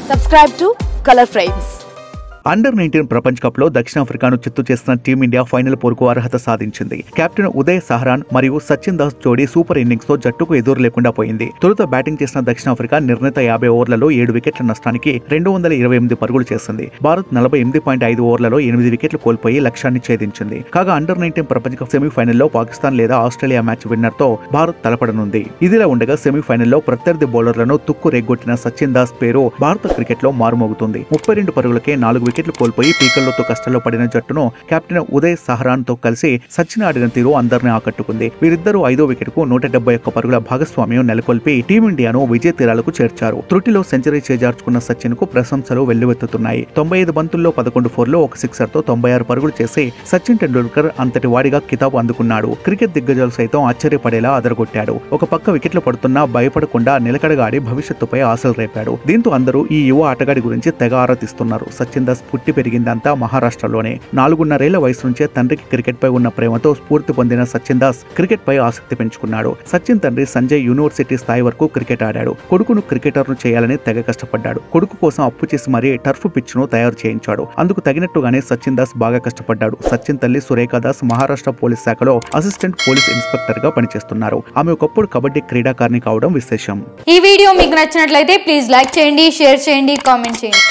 Subscribe to Color Frames. Under-19 ప్రపంచ cup లో దక్షిణాఫ్రికాను చిత్తు చేసిన టీమిండియా ఫైనల్ పోరుకు అర్హత సాధించింది. కెప్టెన్ ఉదయ్ సహరాన్ మరియు సచిన్ దాస్ జోడీ సూపర్ ఇన్నింగ్స్ తో జట్టుకు ఎదురు లేకుండా పోయింది. తొలుత బ్యాటింగ్ చేసిన దక్షిణాఫ్రికా నిర్ణీత 50 ఓవర్లలో 7 వికెట్ల నష్టానికి 228 పరుగులు చేసింది. భారత్ 48.5 ఓవర్లలో 8 వికెట్లు కోల్పోయి లక్ష్యాన్ని ఛేదించింది. కాగా అండర్-19 ప్రపంచ కప్ సెమీఫైనల్లో పాకిస్తాన్ లేదా ఆస్ట్రేలియా మ్యాచ్ విన్నర్ తో భారత్ తలపడనుంది. ఇదిలా ఉండగా సెమీఫైనల్లో ప్రత్యర్థి బౌలర్లను తుక్కు రేగొట్టిన సచిన్ దాస్ పేరు భారత క్రికెట్ లో మారుమోగుతుంది. 32 పరుగులకే 4 వికెట్లు కోల్పోయి పీకల్లోతో కష్టాల్లో పడిన జట్టును కెప్టెన్ ఉదయ్ సహరాన్ తో కలిసి సచిన్ ఆడిన తీరు అందరినీ ఆకట్టుకుంది. వీరిద్దరూ 5వ వికెట్ కు 171 పరుగుల భాగస్వామ్యం నెలకొల్పి టీమిండియాను విజయ తీరాలకు చేర్చారు. త్రుటిలో సెంచరీ చేజార్చుకున్న సచిన్ కు ప్రశంసలు వెల్లువెత్తుతున్నాయి. 95 బంతుల్లో 11 ఫోర్లు, 1 సిక్సర్ తో 96 పరుగులు చేసి సచిన్ టెండూల్కర్ అంతటి వాడిగా కితాబు అందుకున్నాడు. క్రికెట్ దిగ్గజాలు సైతం ఆశ్చర్యపడేలా అదరగొట్టాడు. ఒక పక్క వికెట్లు పడుతున్నా భయపడకుండా నిలకడగా ఆడి భవిష్యత్తుపై ఆశలు రేపాడు. దీంతో అందరూ ఈ యువ ఆటగాడి గురించి తెగ ఆరాధిస్తున్నారు. సచిన్ దాస్ పుట్టి పెరిగిందంతా మహారాష్ట్రలోనే. 4.5 వయసు నుంచే తండ్రికి క్రికెట్ పై ఉన్న ప్రేమతో స్ఫూర్తి పొందిన సచిన్ దాస్ క్రికెట్ పై ఆసక్తి పెంచుకున్నాడు. సచిన్ తండ్రి సంజయ్ యూనివర్సిటీ స్థాయి వరకు క్రికెట్ ఆడాడు. కొడుకును క్రికెటర్ను చేయాలని తెగ కష్టపడ్డాడు. కొడుకు కోసం అప్పు చేసి మరీ టర్ఫ్ పిచ్ ను తయారు చేయించాడు. అందుకు తగినట్టుగానే సచిన్ దాస్ బాగా కష్టపడ్డాడు. సచిన్ తల్లి సురేఖ దాస్ మహారాష్ట్ర పోలీస్ శాఖలో అసిస్టెంట్ పోలీస్ ఇన్స్పెక్టర్ గా పనిచేస్తున్నారు. ఆమె ఒకప్పుడు కబడ్డీ క్రీడాకారిణి కావడం విశేషం. ఈ వీడియో మీకు నచ్చినట్లయితే ప్లీజ్ లైక్ చేయండి, షేర్ చేయండి, కామెంట్ చేయండి.